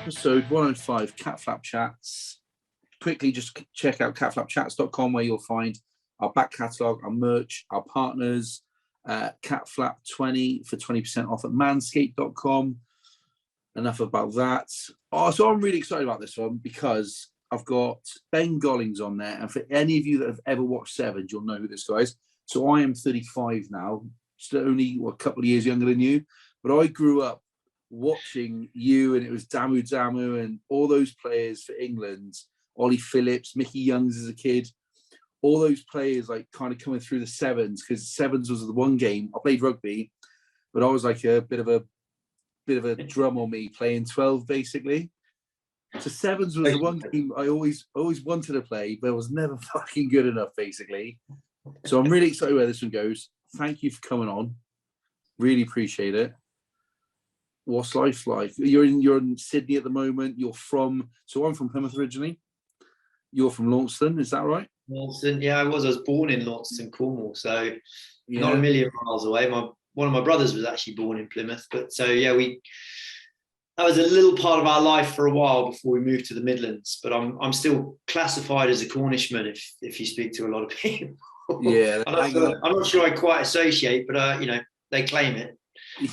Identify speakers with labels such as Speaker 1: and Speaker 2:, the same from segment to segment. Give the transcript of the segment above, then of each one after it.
Speaker 1: episode 105 Catflap Chats. Quickly, just check out catflapchats.com where you'll find our back catalogue, our merch, our partners, Catflap 20 for 20% off at manscaped.com. Enough about that. So I'm really excited about this one because I've got Ben Gollings on there. And for any of you that have ever watched Sevens, you'll know who this guy is. So I am 35 now, still only a couple of years younger than you. But I grew up watching you, and it was Damu and all those players for England, Ollie Phillips, Mickey Youngs as a kid, all those players like kind of coming through the Sevens, because Sevens was the one game. I played rugby, but I was like a bit of a drum on me playing 12 basically. So Sevens was the one game I always wanted to play, but I was never fucking good enough basically. So I'm really excited where this one goes. Thank you for coming on. Really appreciate it. What's life like? You're in Sydney at the moment. So I'm from Plymouth originally. You're from Launceston, is that right?
Speaker 2: Launceston, yeah, I was born in Launceston, Cornwall, so not a million miles away. One of my brothers was actually born in Plymouth, but so yeah, that was a little part of our life for a while before we moved to the Midlands. But I'm still classified as a Cornishman if you speak to a lot of people.
Speaker 1: Yeah,
Speaker 2: I'm not sure I quite associate, but they claim it.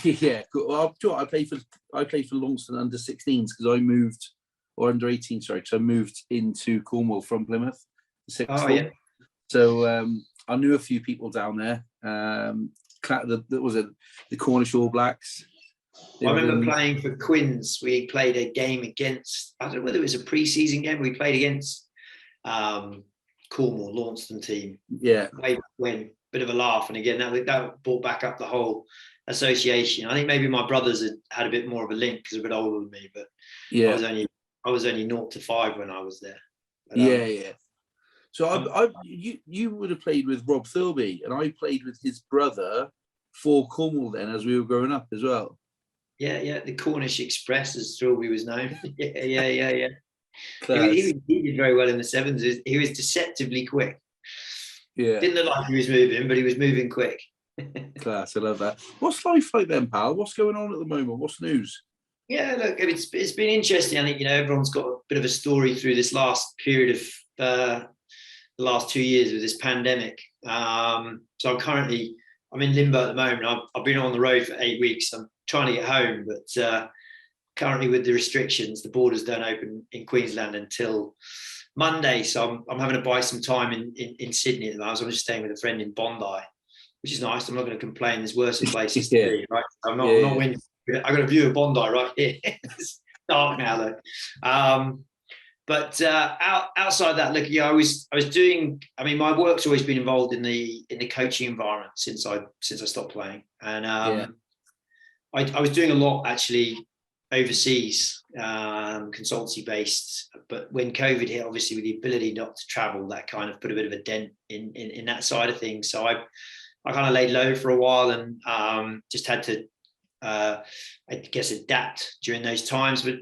Speaker 1: Yeah, well, I played for Launceston under 16s because I moved, or under 18, sorry, because I moved into Cornwall from Plymouth. Yeah. So I knew a few people down there. Was it the Cornish All Blacks?
Speaker 2: I remember playing for Quins. We played a game against, I don't know whether it was a pre-season game. We played against Cornwall, Launceston team.
Speaker 1: Yeah.
Speaker 2: Way back when, bit of a laugh. And again, that brought back up the whole association. I think maybe my brothers had a bit more of a link because they're a bit older than me, but yeah, I was only 0 to 5 when I was there. But,
Speaker 1: yeah. So you would have played with Rob Thirlby, and I played with his brother for Cornwall then as we were growing up as well.
Speaker 2: Yeah, the Cornish Express, as Thirlby was known. Yeah. He did very well in the Sevens. He was deceptively quick.
Speaker 1: Yeah.
Speaker 2: Didn't look like he was moving, but he was moving quick.
Speaker 1: Class, I love that. What's life like then, pal? What's going on at the moment? What's news?
Speaker 2: Yeah, look, it's been interesting. I think everyone's got a bit of a story through this last period of the last 2 years with this pandemic. So I'm in limbo at the moment. I've been on the road for 8 weeks. I'm trying to get home, but currently with the restrictions, the borders don't open in Queensland until Monday. So I'm having to buy some time in Sydney at the moment. So I'm just staying with a friend in Bondi, which is nice. I'm not going to complain. There's worse places to be, right? I'm not winning. I've got a view of Bondi right here. It's dark now though. But outside that, look, I was doing. I mean, my work's always been involved in the coaching environment since I stopped playing, and I was doing a lot actually overseas, consultancy based. But when COVID hit, obviously with the ability not to travel, that kind of put a bit of a dent in that side of things. So I kind of laid low for a while and just had to, I guess, adapt during those times. But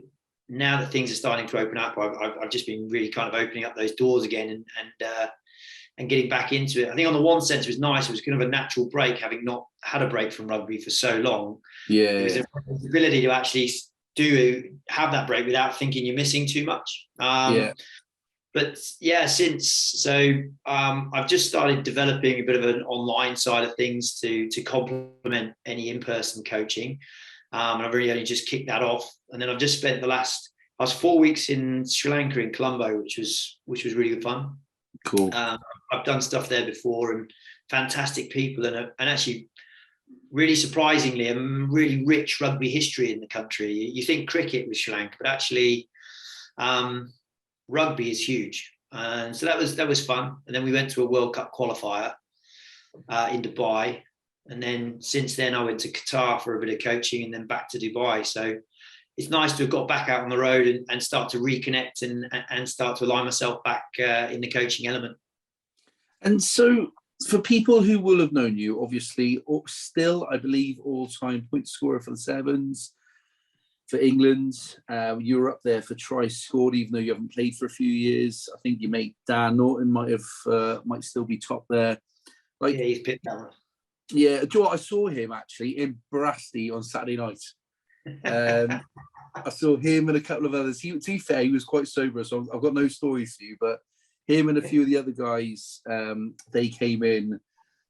Speaker 2: now that things are starting to open up, I've just been really kind of opening up those doors again and getting back into it. I think on the one sense it was nice. It was kind of a natural break, having not had a break from rugby for so long.
Speaker 1: Yeah,
Speaker 2: it was the ability to actually have that break without thinking you're missing too much. But yeah, I've just started developing a bit of an online side of things to complement any in-person coaching. And I've really only just kicked that off. And then I've just spent I was 4 weeks in Sri Lanka in Colombo, which was really good fun.
Speaker 1: Cool.
Speaker 2: I've done stuff there before, and fantastic people, and actually really surprisingly a really rich rugby history in the country. You think cricket with Sri Lanka, but actually rugby is huge. And so that was fun. And then we went to a World Cup qualifier in Dubai. And then since then I went to Qatar for a bit of coaching and then back to Dubai. So it's nice to have got back out on the road and start to reconnect and start to align myself back in the coaching element. And
Speaker 1: so for people who will have known you, obviously, still, I believe, all-time point scorer for the Sevens, for England. You were up there for tries scored, even though you haven't played for a few years. I think your mate Dan Norton might still be top there.
Speaker 2: Yeah, he's picked that one.
Speaker 1: Yeah, do you know what? I saw him actually in Brasty on Saturday night. I saw him and a couple of others. To be fair, he was quite sober, so I've got no stories for you. But him and a few of the other guys, they came in.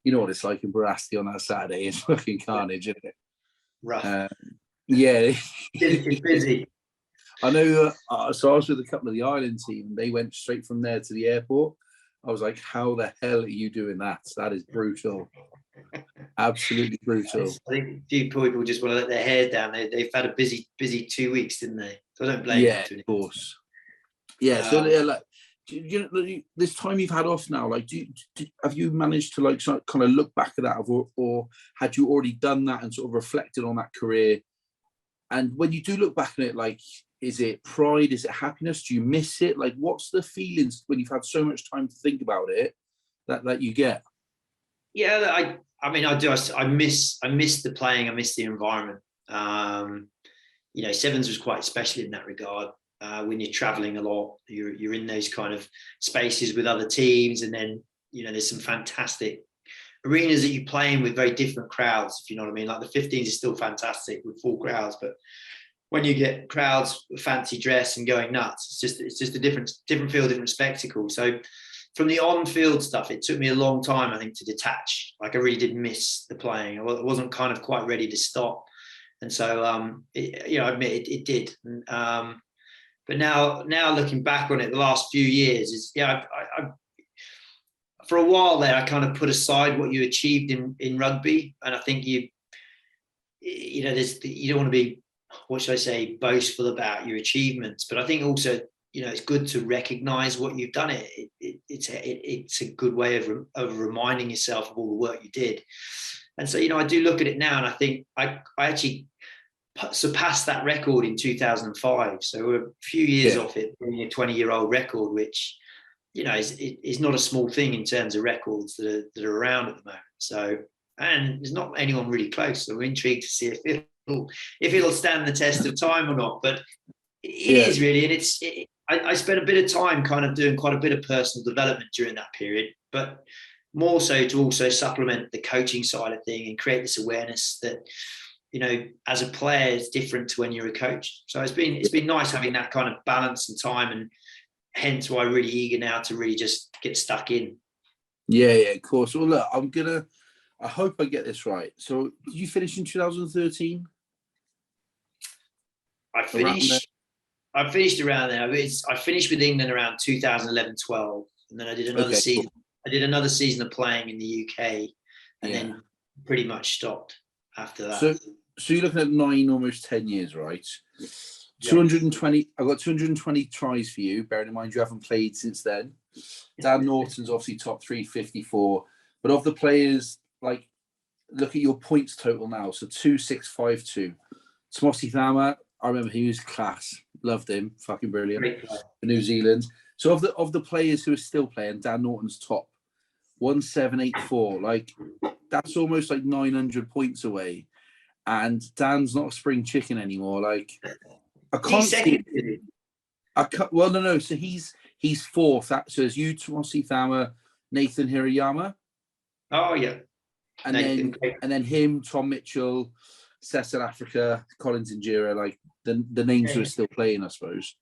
Speaker 1: You know what it's like in Borasti on that Saturday. It's fucking carnage, isn't it?
Speaker 2: Rough.
Speaker 1: Yeah.
Speaker 2: It's busy.
Speaker 1: I know. So I was with a couple of the Ireland team, and they went straight from there to the airport. I was like, how the hell are you doing that? That is brutal. Absolutely brutal.
Speaker 2: I think a few people just want to let their hair down. They've had a busy 2 weeks, didn't they? So I don't blame them.
Speaker 1: Yeah, of course. Yeah. So like, you know, this time you've had off now, like, have you managed to like sort of kind of look back at that, or had you already done that and sort of reflected on that career? And when you do look back at it, like, is it pride? Is it happiness? Do you miss it? Like, what's the feelings when you've had so much time to think about it that you get?
Speaker 2: Yeah, I mean, I do. I miss the playing. I miss the environment. You know, Sevens was quite special in that regard. When you're traveling a lot, you're in those kind of spaces with other teams, and then, you know, there's some fantastic arenas that you play in with very different crowds, if you know what I mean. Like the 15s is still fantastic with full crowds, but when you get crowds with fancy dress and going nuts, it's just a different feel, different spectacle. So from the on-field stuff, it took me a long time, I think, to detach. Like, I really did miss the playing. I wasn't kind of quite ready to stop. And so, you know, I admit it did. But now looking back on it, the last few years is, yeah, I for a while there, I kind of put aside what you achieved in rugby. And I think you know, you don't want to be, what should I say, boastful about your achievements. But I think also, you know, it's good to recognize what you've done. It's a good way of reminding yourself of all the work you did. And so, you know, I do look at it now, and I think I actually surpassed that record in 2005. So we're a few years off it, being a 20-year-old record, which, you know, is not a small thing in terms of records that are around at the moment. So, and there's not anyone really close. So we're intrigued to see if it'll stand the test of time or not. But it is really, and I spent a bit of time kind of doing quite a bit of personal development during that period, but more so to also supplement the coaching side of things and create this awareness that, you know, as a player, it's different to when you're a coach. So it's been nice having that kind of balance and time, and hence why I'm really eager now to really just get stuck in. Yeah,
Speaker 1: of course. Well, look, I hope I get this right. So did you finish in 2013?
Speaker 2: I finished around there. I finished with England around 2011-12, and then I did another season. Cool. I did another season of playing in the UK, and then pretty much stopped after that.
Speaker 1: So you're looking at 9, almost 10 years, right? 220. I've got 220 tries for you. Bearing in mind you haven't played since then. Dan Norton's obviously top 354, but of the players, like, look at your points total now. So 2652. Tomasi Thama, I remember he was class. Loved him. Fucking brilliant. For New Zealand. So of the players who are still playing, Dan Norton's top 1784. Like, that's almost like 900 points away. And Dan's not a spring chicken anymore. Like, I can't see it. No. So he's fourth. So there's you, Tomasi Thama, Nathan Hirayama.
Speaker 2: Oh yeah.
Speaker 1: And then him, Tom Mitchell, South Africa, Collins Injera, like the names who are still playing, I suppose.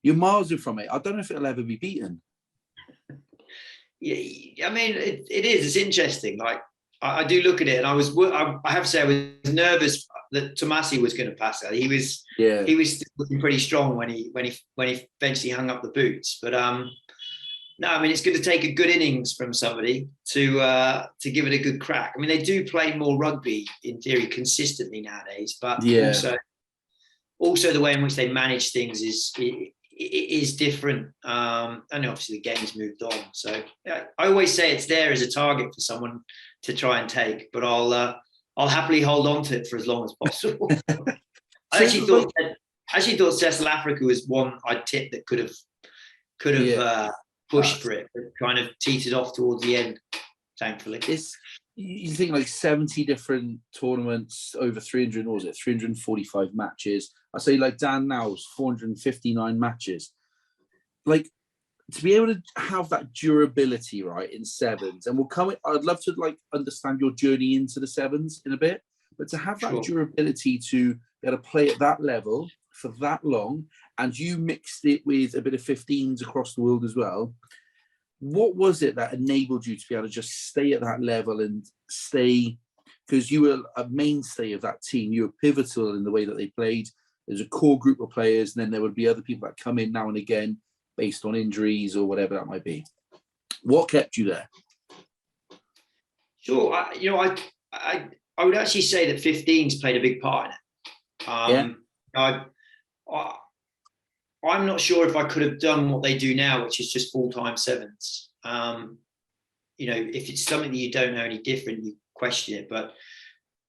Speaker 1: You're miles from it. I don't know if it'll ever be beaten.
Speaker 2: Yeah, I mean, it is. It's interesting. Like, I do look at it, and I have to say, I was nervous that Tomasi was going to pass out. He was still looking pretty strong when he eventually hung up the boots. But no, I mean, it's going to take a good innings from somebody to give it a good crack. I mean, they do play more rugby in theory consistently nowadays, but also the way in which they manage things is different. And obviously the game's moved on. So I always say it's there as a target for someone to try and take, but I'll happily hold on to it for as long as possible. I actually thought South Africa was one I'd tip that could have pushed for it, but kind of teetered off towards the end, thankfully.
Speaker 1: You think like 70 different tournaments over 345 matches. I say like Dan Now's 459 matches. Like, to be able to have that durability, right, in sevens, and I'd love to like understand your journey into the sevens in a bit, but to have that durability to be able to play at that level for that long, and you mixed it with a bit of 15s across the world as well. What was it that enabled you to be able to just stay at that level and stay, because you were a mainstay of that team, you were pivotal in the way that they played. There's a core group of players, and then there would be other people that come in now and again based on injuries or whatever that might be. What kept you there?
Speaker 2: Sure. I would actually say that 15s played a big part in it. I'm not sure if I could have done what they do now, which is just full-time sevens. If it's something that you don't know any different, you question it. But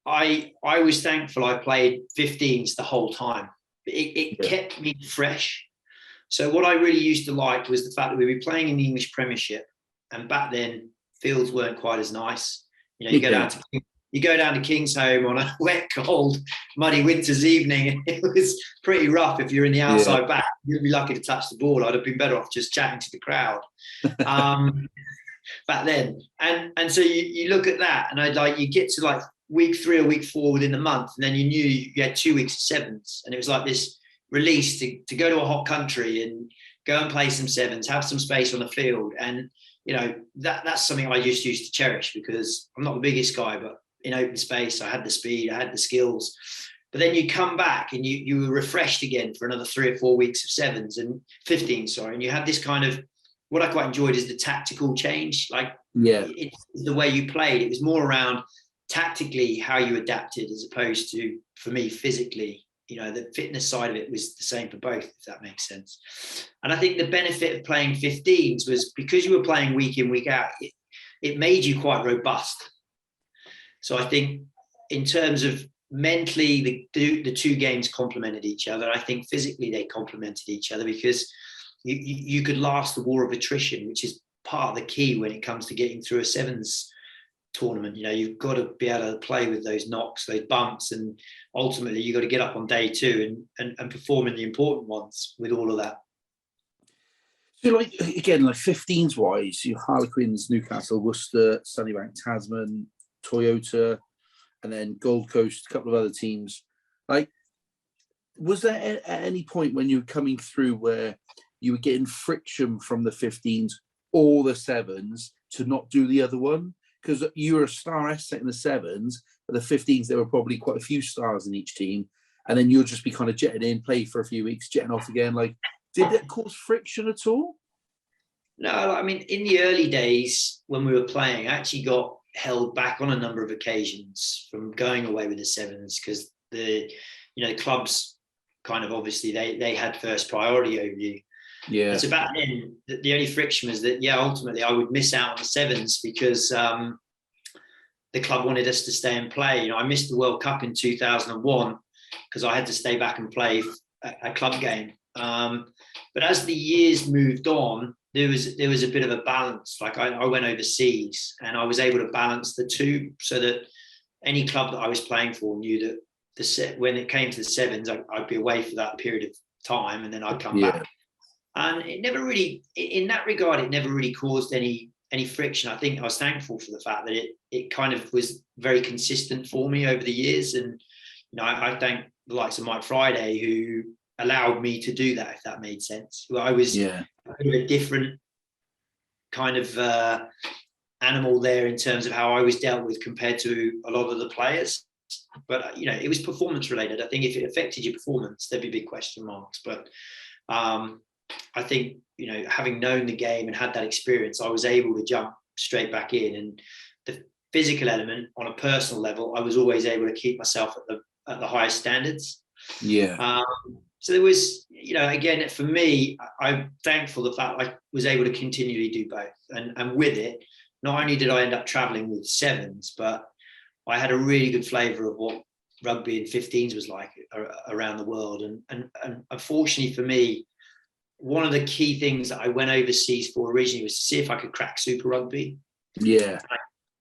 Speaker 2: I was thankful I played 15s the whole time. It kept me fresh. So what I really used to like was the fact that we'd be playing in the English Premiership, and back then fields weren't quite as nice. You go down to Kingsholm on a wet, cold, muddy winter's evening, and it was pretty rough. If you're in the outside back, you'd be lucky to touch the ball. I'd have been better off just chatting to the crowd back then. And so you look at that, and you get to like week 3 or week 4 within the month, and then you knew you had 2 weeks of sevens, and it was like this release to go to a hot country and go and play some sevens, have some space on the field. And that's something I just used to cherish, because I'm not the biggest guy, but in open space, I had the speed, I had the skills. But then you come back and you were refreshed again for another 3 or 4 weeks of sevens and 15, and you had this kind of, what I quite enjoyed is the tactical change. It's the way you played. It was more around tactically how you adapted, as opposed to, for me, physically. The fitness side of it was the same for both, if that makes sense. And I think the benefit of playing 15s was because you were playing week in, week out, it made you quite robust. So I think in terms of mentally, the two games complemented each other. I think physically they complemented each other, because you could last the war of attrition, which is part of the key when it comes to getting through a sevens tournament. You've got to be able to play with those knocks, those bumps, and ultimately you've got to get up on day 2 and perform in the important ones with all of that.
Speaker 1: So, again, 15s wise, you Harlequins, Newcastle, Worcester, Sunnybank, Tasman, Toyota, and then Gold Coast, a couple of other teams. Was there at any point when you were coming through where you were getting friction from the 15s or the 7s to not do the other one? Because you were a star asset in the 7s, but the 15s, there were probably quite a few stars in each team. And then you'll just be kind of jetting in, play for a few weeks, jetting off again. Did that cause friction at all?
Speaker 2: No, in the early days when we were playing, I actually got held back on a number of occasions from going away with the 7s, because the clubs kind of, obviously they had first priority over you. Yeah. And so back then, the only friction was that, ultimately I would miss out on the 7s because the club wanted us to stay and play. I missed the World Cup in 2001 because I had to stay back and play a club game. But as the years moved on, there was a bit of a balance. I went overseas and I was able to balance the two, so that any club that I was playing for knew that when it came to the 7s, I'd be away for that period of time, and then I'd come back. And it never really, in that regard, it never really caused any friction. I think I was thankful for the fact that it kind of was very consistent for me over the years. And I thank the likes of Mike Friday, who allowed me to do that, if that made sense. I was a different kind of animal there in terms of how I was dealt with compared to a lot of the players. But it was performance related. I think if it affected your performance, there'd be big question marks. But I think, having known the game and had that experience, I was able to jump straight back in. And the physical element, on a personal level, I was always able to keep myself at the highest standards. So there was, again, for me, I'm thankful the fact I was able to continually do both. And with it, not only did I end up traveling with 7s, but I had a really good flavour of what rugby in 15s was like around the world. And unfortunately for me, one of the key things that I went overseas for originally was to see if I could crack Super Rugby.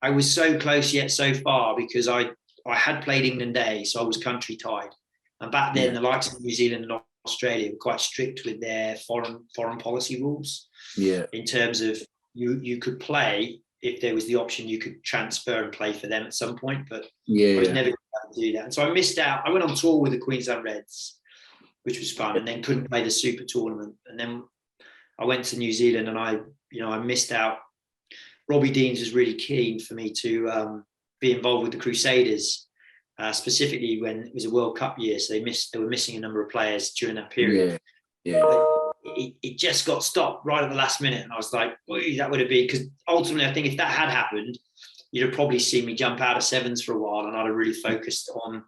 Speaker 2: I was so close yet so far, because I had played England A, so I was country tied. And back then, the likes of New Zealand and Australia were quite strict with their foreign policy rules. In terms of you could play, if there was the option, you could transfer and play for them at some point. But I was never going to to do that. And so I missed out. I went on tour with the Queensland Reds, which was fun, and then couldn't play the Super Tournament. And then I went to New Zealand, and I missed out. Robbie Deans was really keen for me to be involved with the Crusaders, specifically when it was a World Cup year. So they were missing a number of players during that period. It just got stopped right at the last minute, and I was like, that would have been, because ultimately I think if that had happened, you'd have probably seen me jump out of sevens for a while, and I'd have really focused on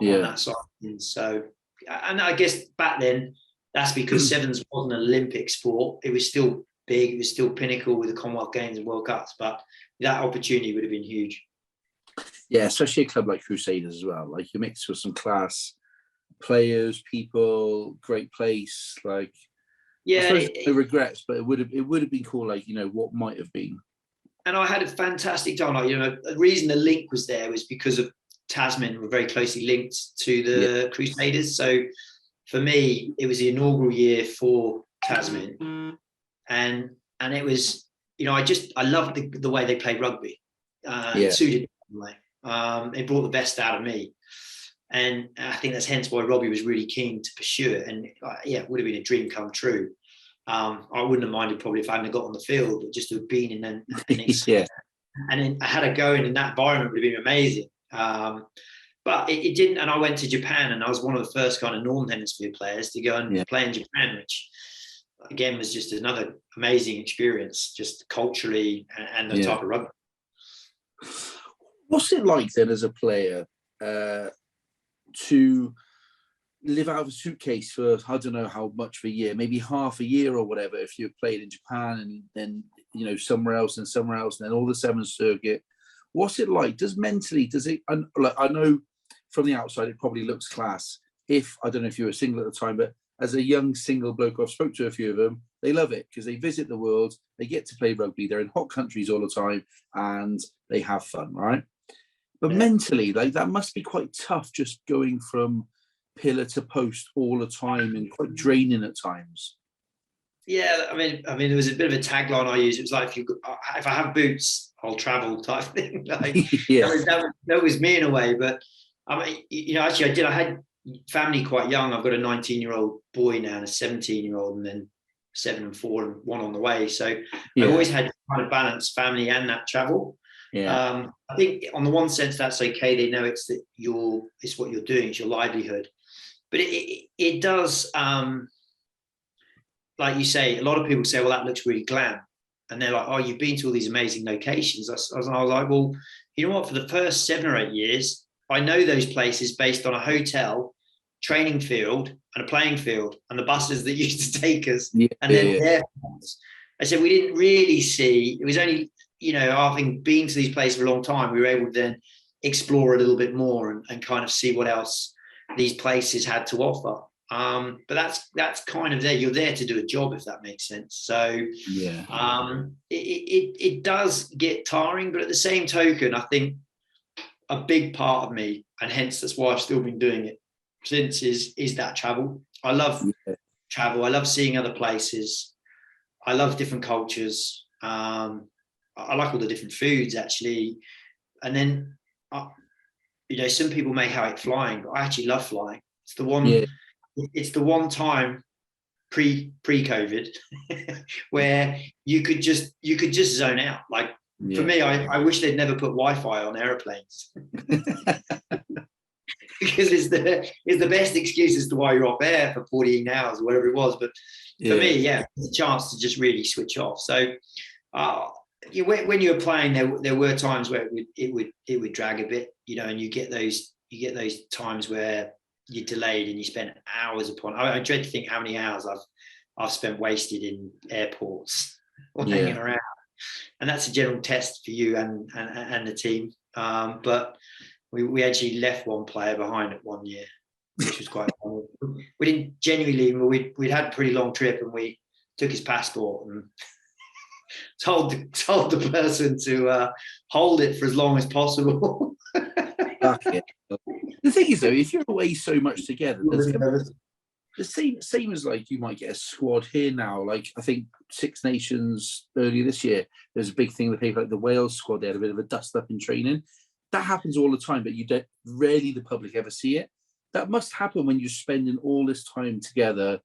Speaker 2: that side. And so, and I guess back then that's because sevens wasn't an Olympic sport. It was still big, it was still pinnacle with the Commonwealth Games and World Cups, but that opportunity would have been huge.
Speaker 1: Yeah, especially a club like Crusaders as well. Like, you mix with some class players, people, great place. Like,
Speaker 2: yeah,
Speaker 1: no regrets, but it would have been cool. Like, what might have been.
Speaker 2: And I had a fantastic time. Like, the reason the link was there was because of Tasman were very closely linked to the Crusaders. So for me, it was the inaugural year for Tasman, and it was, I loved the way they played rugby. It suited me. It brought the best out of me. And I think that's hence why Robbie was really keen to pursue it. And it would have been a dream come true. I wouldn't have minded probably if I hadn't got on the field, but just to have been in an and then I had a go in that environment would have been amazing. But it didn't. And I went to Japan, and I was one of the first kind of Northern Hemisphere players to go and play in Japan, which again was just another amazing experience, just culturally and the type of rugby.
Speaker 1: What's it like then as a player to live out of a suitcase for, I don't know how much of a year, maybe half a year or whatever, if you played in Japan and then, somewhere else and then all the sevens circuit? What's it like? Does it, I know from the outside, it probably looks class. I don't know if you were single at the time, but as a young single bloke, I've spoke to a few of them, they love it because they visit the world, they get to play rugby, they're in hot countries all the time, and they have fun, right? But mentally, like, that must be quite tough, just going from pillar to post all the time and quite draining at times.
Speaker 2: Yeah, I mean, there was a bit of a tagline I used. It was like, if I have boots, I'll travel type thing. Like, that was me in a way. But I mean, actually, I had family quite young. I've got a 19-year-old boy now and a 17-year-old, and then 7 and 4 and 1 on the way. So I always had to kind of balance family and that travel. I think on the one sense that's okay. They know it's what you're doing, it's your livelihood. But it does, like you say, a lot of people say, well, that looks really glam, and they're like, oh, you've been to all these amazing locations. I was like, well, you know what? For the first 7 or 8 years, I know those places based on a hotel, training field, and a playing field, and the buses that used to take us, and then the airports. I said we didn't really see. It was only, having been to these places for a long time, we were able to then explore a little bit more and kind of see what else these places had to offer. But that's kind of there. You're there to do a job, if that makes sense. So it does get tiring, but at the same token, I think a big part of me, and hence that's why I've still been doing it since, is that travel. I love travel. I love seeing other places. I love different cultures. I like all the different foods, actually. And then, some people may hate flying, but I actually love flying. It's the one. It's the one time pre-COVID where you could just zone out. Like, for me, I wish they'd never put Wi-Fi on airplanes because it's the best excuse as to why you're off air for 14 hours or whatever it was. But for me, it's a chance to just really switch off. So when you were playing, there were times where it would drag a bit, and you get those times where you're delayed and you spend hours upon. I dread to think how many hours I've spent wasted in airports or hanging around, and that's a general test for you and the team. But we actually left one player behind at one year, which was quite fun. We didn't genuinely leave. We'd had a pretty long trip, and we took his passport and told the person to hold it for as long as possible.
Speaker 1: The thing is, though, if you're away so much together, the same as, like, you might get a squad here now. Like, I think Six Nations earlier this year, there's a big thing with people like the Wales squad. They had a bit of a dust up in training. that happens all the time, but you don't rarely the public ever see it. That must happen when you're spending all this time together,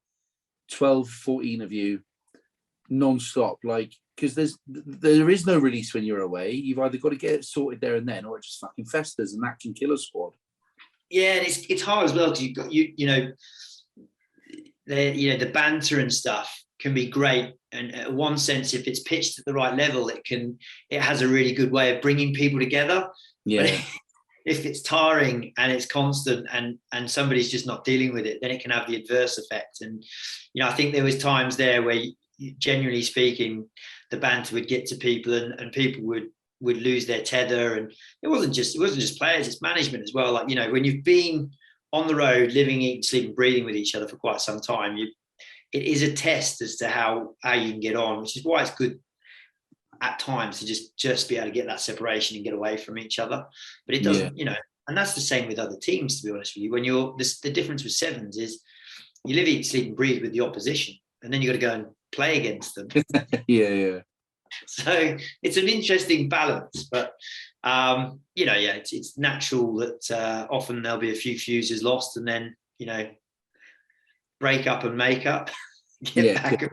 Speaker 1: 12, 14 of you, non-stop, like, because there is no release when you're away. You've either got to get it sorted there and then, or it just fucking festers, and that can kill a squad.
Speaker 2: Yeah, and it's hard as well, because you've got the banter and stuff can be great, and in one sense, if it's pitched at the right level, it has a really good way of bringing people together.
Speaker 1: Yeah.
Speaker 2: But if it's tiring and it's constant and somebody's just not dealing with it, then it can have the adverse effect. And I think there was times there where, genuinely speaking, the banter would get to people, and people would lose their tether. And it wasn't just players, it's management as well. Like, when you've been on the road, living, eating, sleeping, breathing with each other for quite some time, it is a test as to how you can get on, which is why it's good at times to just be able to get that separation and get away from each other. But it doesn't, and that's the same with other teams, to be honest with you. When the difference with sevens is you live, eat, sleep, and breathe with the opposition, and then you got to go and play against them.
Speaker 1: Yeah.
Speaker 2: So it's an interesting balance, but it's natural that often there'll be a few fuses lost, and then break up and make up, back.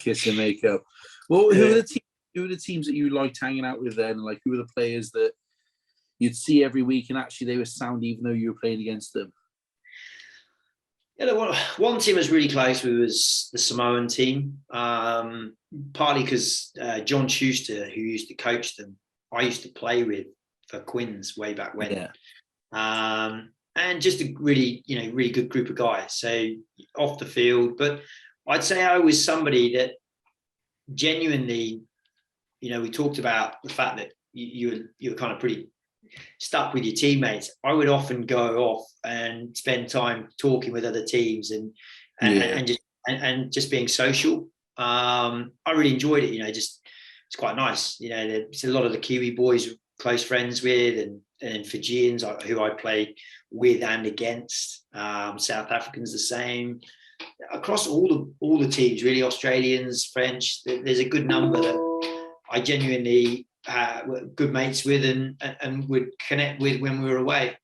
Speaker 1: Kiss and make up. Well, who are the teams that you liked hanging out with then? Like, who are the players that you'd see every week, and actually they were sound even though you were playing against them?
Speaker 2: Yeah, one team I was really close with was the Samoan team, partly because John Schuster, who used to coach them, I used to play with for Quins way back when. Yeah. And just a really good group of guys. So off the field, but I'd say I was somebody that genuinely, we talked about the fact that you were kind of pretty stuck with your teammates. I would often go off and spend time talking with other teams and just being social. I really enjoyed it. It's quite nice. There's a lot of the Kiwi boys close friends with, and Fijians who I played with and against. South Africans the same. Across all the teams, really, Australians, French. There's a good number that I genuinely were good mates with and would connect with when we were away.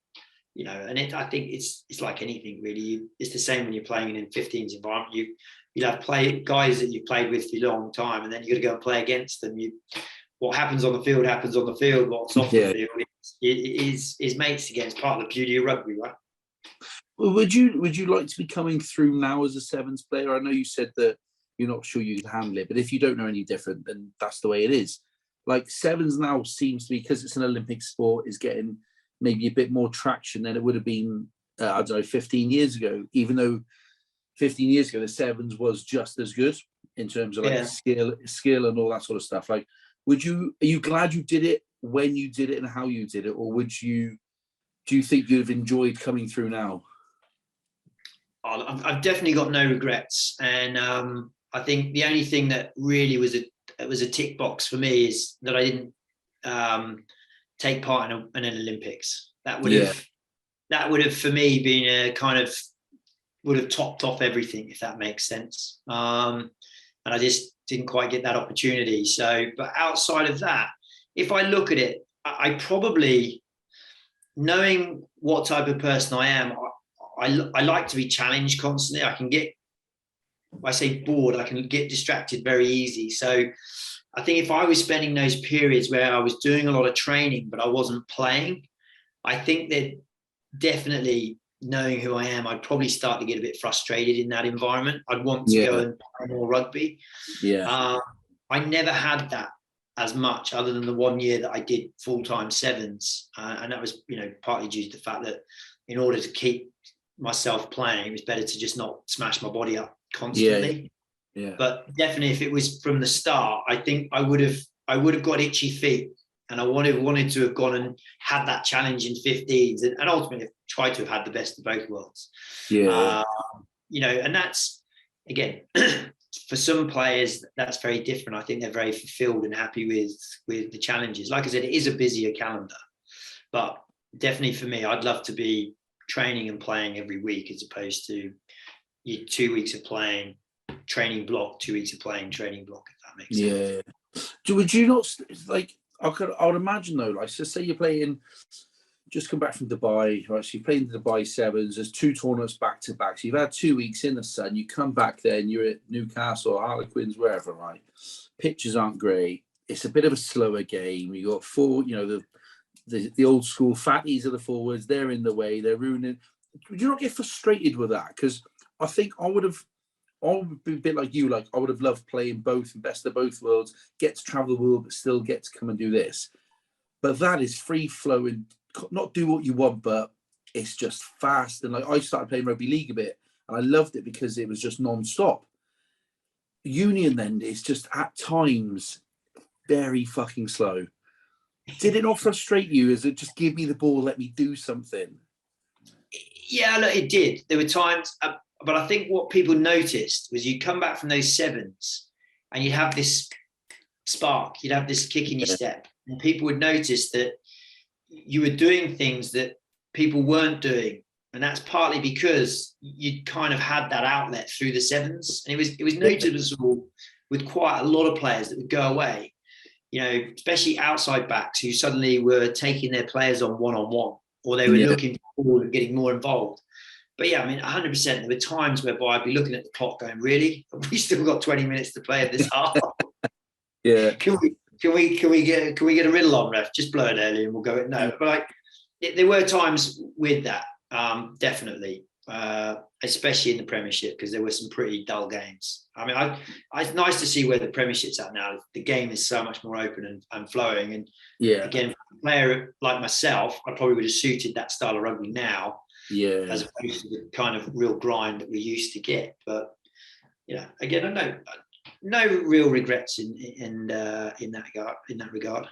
Speaker 2: And I think it's like anything really. It's the same when you're playing in 15s environment. You'll have guys that you've played with for a long time, and then you got to go and play against them. What happens on the field happens on the field. What's off the field is mates again. It's part of the beauty of rugby, right?
Speaker 1: Well, would you like to be coming through now as a sevens player? I know you said that you're not sure you can handle it, but if you don't know any different, then that's the way it is. Like, sevens now seems to be, because it's an Olympic sport, is getting maybe a bit more traction than it would have been, 15 years ago, even though 15 years ago, the sevens was just as good in terms of skill and all that sort of stuff. Like, are you glad you did it when you did it and how you did it? Or do you think you'd have enjoyed coming through now?
Speaker 2: I've definitely got no regrets. And I think the only thing that really was a tick box for me is that I didn't take part in an Olympics. That would have for me been a kind of, would have topped off everything, if that makes sense. And I just didn't quite get that opportunity. So, but outside of that, if I look at it, I probably, knowing what type of person I am, I like to be challenged constantly. I say bored, I can get distracted very easy. So I think if I was spending those periods where I was doing a lot of training, but I wasn't playing, I think that definitely, knowing who I am, I'd probably start to get a bit frustrated in that environment. I'd want to go and play more rugby. Yeah. I never had that as much, other than the 1 year that I did full-time sevens. And that was, partly due to the fact that in order to keep myself playing, it was better to just not smash my body up constantly. Yeah. But definitely, if it was from the start, I think I would have got itchy feet, and I wanted to have gone and had that challenge in 15s, and ultimately tried to have had the best of both worlds. Yeah. And that's, again, for some players, that's very different. I think they're very fulfilled and happy with the challenges. Like I said, it is a busier calendar, but definitely for me, I'd love to be training and playing every week, as opposed to 2 weeks of playing, training block, 2 weeks of playing, training block, if that makes sense.
Speaker 1: Yeah. Would you not, like, I would imagine though, like, so say you're playing, just come back from Dubai, right? So you're playing the Dubai Sevens. There's 2 tournaments back to back. So you've had 2 weeks in the sun. You come back there and you're at Newcastle, Harlequins, wherever, right? Pitches aren't great. It's a bit of a slower game. You got 4, the old school fatties are the forwards. They're in the way. They're ruining. Would you not get frustrated with that? Because I think I would be a bit like you. Like, I would have loved playing both and best of both worlds. Get to travel the world, but still get to come and do this. But that is free flowing. Not do what you want, but it's just fast. And like, I started playing rugby league a bit, and I loved it because it was just non-stop. Union then is just at times very fucking slow. Did it not frustrate you? Is it just give me the ball, let me do something?
Speaker 2: Yeah, look, it did. There were times, but I think what people noticed was you'd come back from those sevens and you'd have this spark, you'd have this kick in your step, and people would notice that you were doing things that people weren't doing. And that's partly because you'd kind of had that outlet through the sevens. And it was noticeable with quite a lot of players that would go away, especially outside backs who suddenly were taking their players on one-on-one, or they were looking forward and getting more involved. But yeah, I mean, 100%. There were times whereby I'd be looking at the clock going, really? We still got 20 minutes to play of this half.
Speaker 1: Yeah.
Speaker 2: Can we get a riddle on, ref? Just blow it early and we'll go. No, but there were times with that, definitely, especially in the Premiership, because there were some pretty dull games. I mean, it's nice to see where the Premiership's at now. The game is so much more open and flowing. And again, for a player like myself, I probably would have suited that style of rugby now, as opposed to the kind of real grind that we used to get. But again, I know. No real regrets in that regard.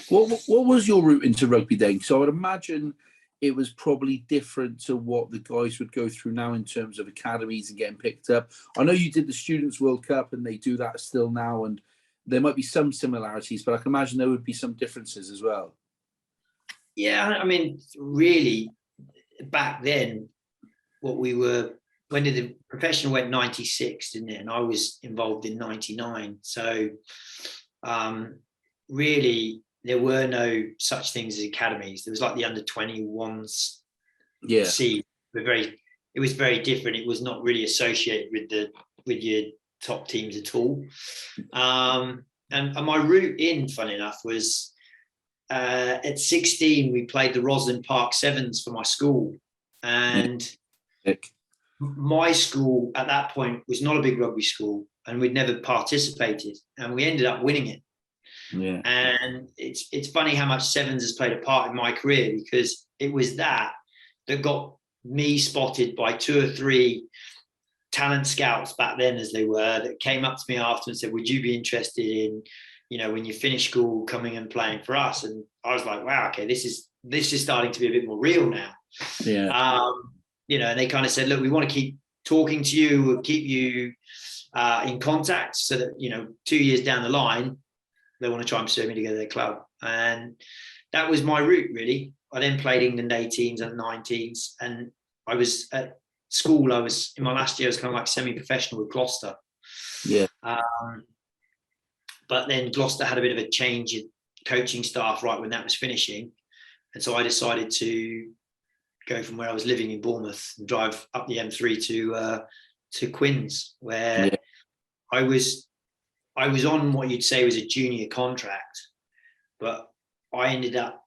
Speaker 1: What was your route into rugby then? So I would imagine it was probably different to what the guys would go through now in terms of academies and getting picked up. I know you did the Students' World Cup and they do that still now, and there might be some similarities, but I can imagine there would be some differences as well.
Speaker 2: Yeah, I mean, really, back then, when did the professional went 96, didn't it? And I was involved in 99. So really, there were no such things as academies. There was like the under 21s.
Speaker 1: Yeah.
Speaker 2: It was very different. It was not really associated with your top teams at all. And my route in, funny enough, was at 16, we played the Roslyn Park Sevens for my school. And my school at that point was not a big rugby school, and we'd never participated, and we ended up winning it.
Speaker 1: Yeah.
Speaker 2: And it's funny how much sevens has played a part in my career, because it was that got me spotted by 2 or 3 talent scouts back then, as they were, that came up to me after and said, would you be interested in, when you finish school, coming and playing for us? And I was like, wow, okay, this is starting to be a bit more real now.
Speaker 1: Yeah.
Speaker 2: And they kind of said, look, we want to keep talking to you, we'll keep you in contact, so that, 2 years down the line, they want to try and serve me to go to their club. And that was my route, really. I then played England 18s and 19s, and I was at school. In my last year, I was kind of like semi-professional with Gloucester.
Speaker 1: Yeah.
Speaker 2: But then Gloucester had a bit of a change in coaching staff right when that was finishing. And so I decided to go from where I was living in Bournemouth and drive up the M3 to Quins, where I was on what you'd say was a junior contract, but I ended up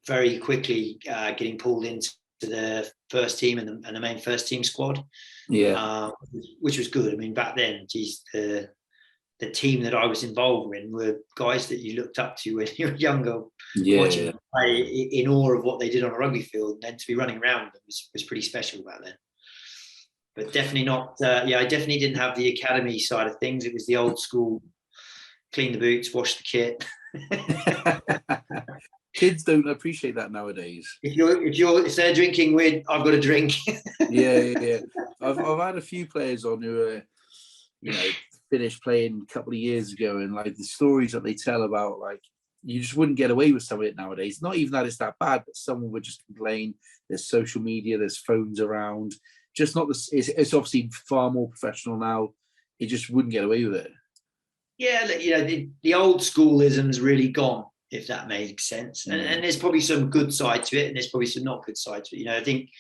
Speaker 2: very quickly getting pulled into the first team and the main first team squad. Which was good. I mean, back then, geez, the team that I was involved in were guys that you looked up to when you were younger, watching them play in awe of what they did on a rugby field, and then to be running around them was pretty special back then. But definitely not. I definitely didn't have the academy side of things. It was the old school, clean the boots, wash the kit.
Speaker 1: Kids don't appreciate that nowadays.
Speaker 2: If they're drinking, I've got a drink.
Speaker 1: Yeah. I've had a few players on who are, finished playing a couple of years ago, and like the stories that they tell about, like, you just wouldn't get away with some of it nowadays. Not even that it's that bad, but someone would just complain. There's social media, there's phones around. Just not this. It's obviously far more professional now. It just wouldn't get away with it.
Speaker 2: yeah, the old schoolism's really gone, if that makes sense. And there's probably some good side to it, and there's probably some not good side to it. I think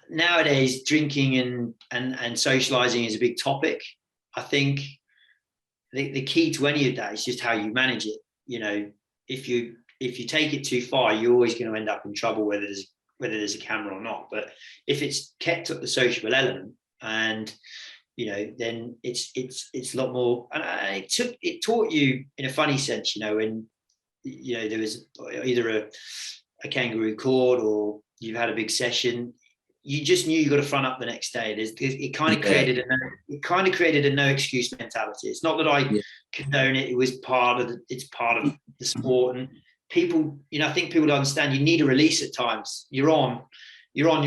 Speaker 2: nowadays drinking and socializing is a big topic. I think the key to any of that is just how you manage it. If you take it too far, you're always going to end up in trouble, whether there's a camera or not. But if it's kept at the sociable element, and then it's a lot more. And it taught you in a funny sense, when there was either a kangaroo court or you've had a big session. You just knew you got to front up the next day. It kind of created a no excuse mentality. It's not that I condone it. It was part of the sport, and people. I think people don't understand. You need a release at times. You're on, and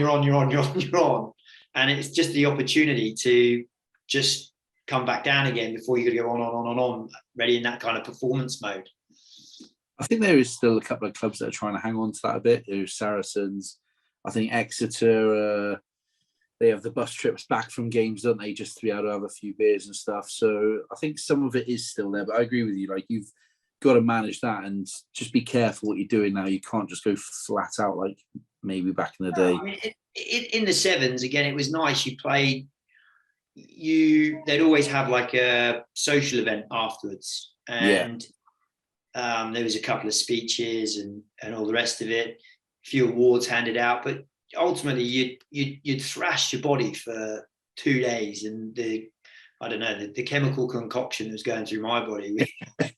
Speaker 2: it's just the opportunity to just come back down again before you got to go on, ready in that kind of performance mode.
Speaker 1: I think there is still a couple of clubs that are trying to hang on to that a bit. There's Saracens. I think Exeter, they have the bus trips back from games, don't they? Just to be able to have a few beers and stuff. So I think some of it is still there, but I agree with you. Like, you've got to manage that and just be careful what you're doing now. You can't just go flat out like maybe back in the day.
Speaker 2: I mean, in the sevens, again, it was nice. You played, they'd always have like a social event afterwards. And there was a couple of speeches and all the rest of it. A few awards handed out, but ultimately you'd thrashed your body for 2 days, and the chemical concoction that was going through my body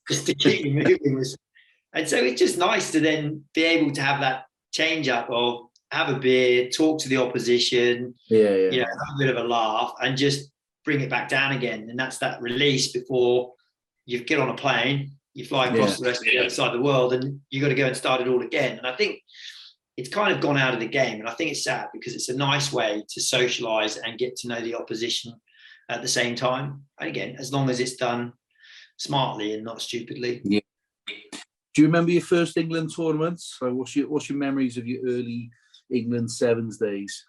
Speaker 2: just to keep me moving and so it's just nice to then be able to have that change up of have a beer, talk to the opposition, have a bit of a laugh, and just bring it back down again. And that's that release before you get on a plane, you fly across the rest of the other side of the world, and you got to go and start it all again. And I think it's kind of gone out of the game. And I think it's sad because it's a nice way to socialize and get to know the opposition at the same time. And again, as long as it's done smartly and not stupidly.
Speaker 1: Yeah. Do you remember your first England tournaments? So what's your memories of your early England sevens days?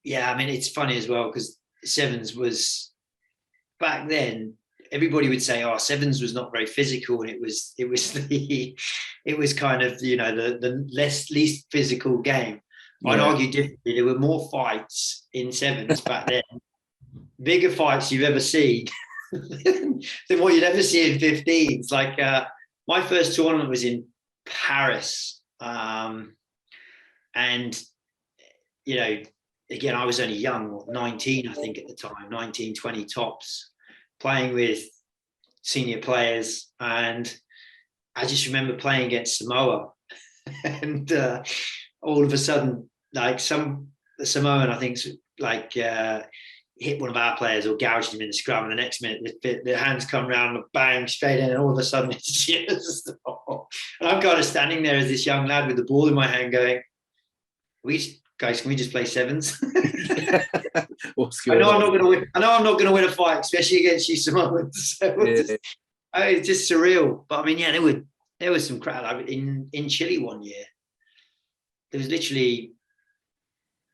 Speaker 2: Yeah, I mean, it's funny as well because sevens was back then. Everybody would say, "Oh, sevens was not very physical," and it was kind of the least physical game. I'd argue differently. There were more fights in sevens back then, bigger fights you've ever seen than what you'd ever see in 15s. Like my first tournament was in Paris, and again, I was only young, 19, I think at the time, 19, 20 tops, playing with senior players. And I just remember playing against Samoa and all of a sudden, like the Samoan, I think, like hit one of our players or gouged him in the scrum, and the next minute the hands come round and bang straight in, and all of a sudden it's just and I'm kind of standing there as this young lad with the ball in my hand going, guys, can we just play sevens? I know I'm not going to win a fight, especially against you Samoans. So it's just surreal. But I mean, there was some crowd. In Chile one year, there was literally,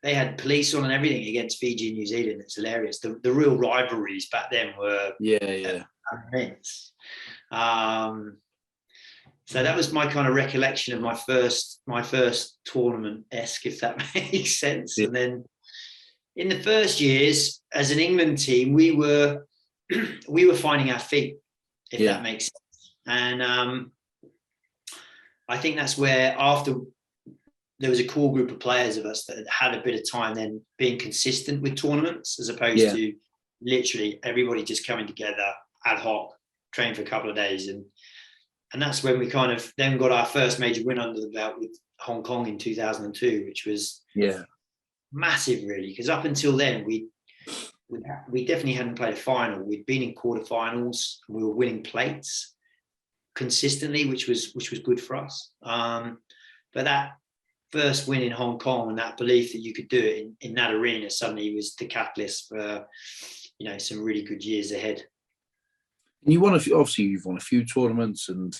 Speaker 2: they had police on and everything against Fiji and New Zealand. It's hilarious. The real rivalries back then were immense. So that was my kind of recollection of my first tournament-esque, if that makes sense. Yeah. And then in the first years as an England team, we were finding our feet, if that makes sense. And I think that's where, after there was a core group of players of us that had a bit of time then being consistent with tournaments, as opposed to literally everybody just coming together ad hoc, train for a couple of days. And that's when we kind of then got our first major win under the belt with Hong Kong in 2002, which was massive, really, because up until then we definitely hadn't played a final. We'd been in quarterfinals, and we were winning plates consistently, which was good for us. But that first win in Hong Kong and that belief that you could do it in that arena suddenly was the catalyst for some really good years ahead.
Speaker 1: And you've won a few tournaments. And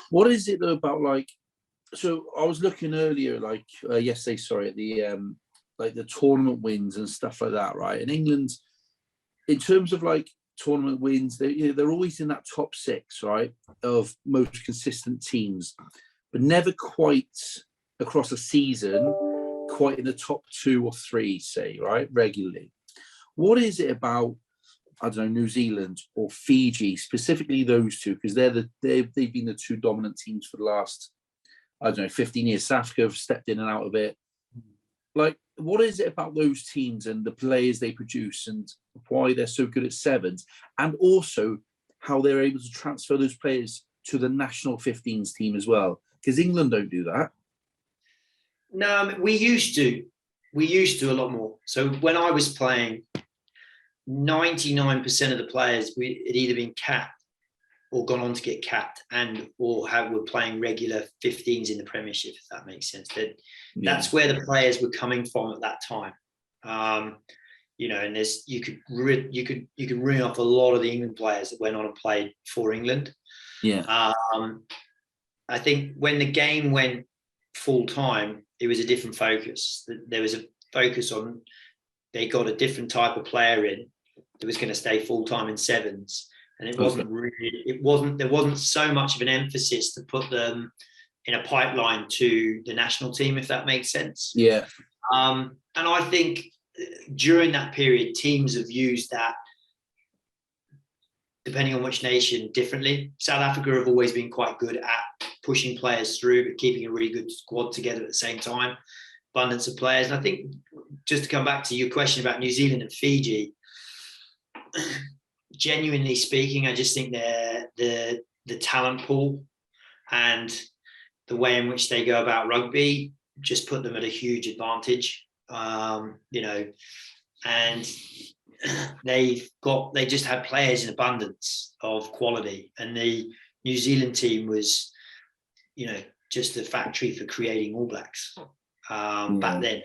Speaker 1: what is it though about, like, so I was looking earlier, like yesterday, at the like the tournament wins and stuff like that, right? In England, in terms of like tournament wins. They're always in that top 6, right, of most consistent teams, but never quite across a season, quite in the top 2 or 3, say, right, regularly. What is it about, I don't know, New Zealand or Fiji, specifically those two, because they've been the 2 dominant teams for the last, I don't know, 15 years. South Africa have stepped in and out of it. Like, what is it about those teams and the players they produce and why they're so good at sevens, and also how they're able to transfer those players to the national 15s team as well? Because England don't do that.
Speaker 2: No, we used to. We used to a lot more. So when I was playing, 99% of the players had either been capped or gone on to get capped or were playing regular 15s in the Premiership, if that makes sense. That's where the players were coming from at that time. And you could ring off a lot of the England players that went on and played for England.
Speaker 1: Yeah.
Speaker 2: I think when the game went full time, it was a different focus. There was a focus on, they got a different type of player in that was going to stay full time in sevens. And there wasn't so much of an emphasis to put them in a pipeline to the national team, if that makes sense.
Speaker 1: Yeah.
Speaker 2: And I think during that period, teams have used that, depending on which nation, differently. South Africa have always been quite good at pushing players through, but keeping a really good squad together at the same time. Abundance of players. And I think, just to come back to your question about New Zealand and Fiji, genuinely speaking, I just think the talent pool and the way in which they go about rugby just put them at a huge advantage. And they just had players in abundance of quality, and the New Zealand team was, just a factory for creating All Blacks back then.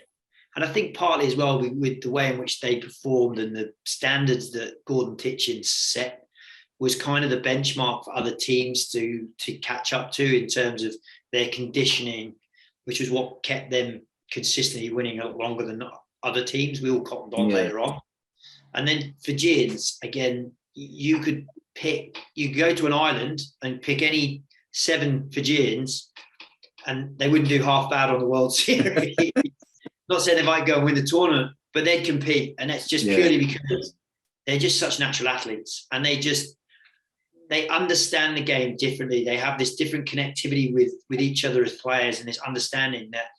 Speaker 2: And I think partly as well with the way in which they performed and the standards that Gordon Titchins set was kind of the benchmark for other teams to catch up to in terms of their conditioning, which was what kept them consistently winning a lot longer than other teams. We all cottoned on later on. And then Fijians, again, you could go to an island and pick any 7 Fijians and they wouldn't do half bad on the World Series. Not saying they might go and win the tournament, but they'd compete. And that's just purely because they're just such natural athletes, and they understand the game differently. They have this different connectivity with each other as players, and this understanding that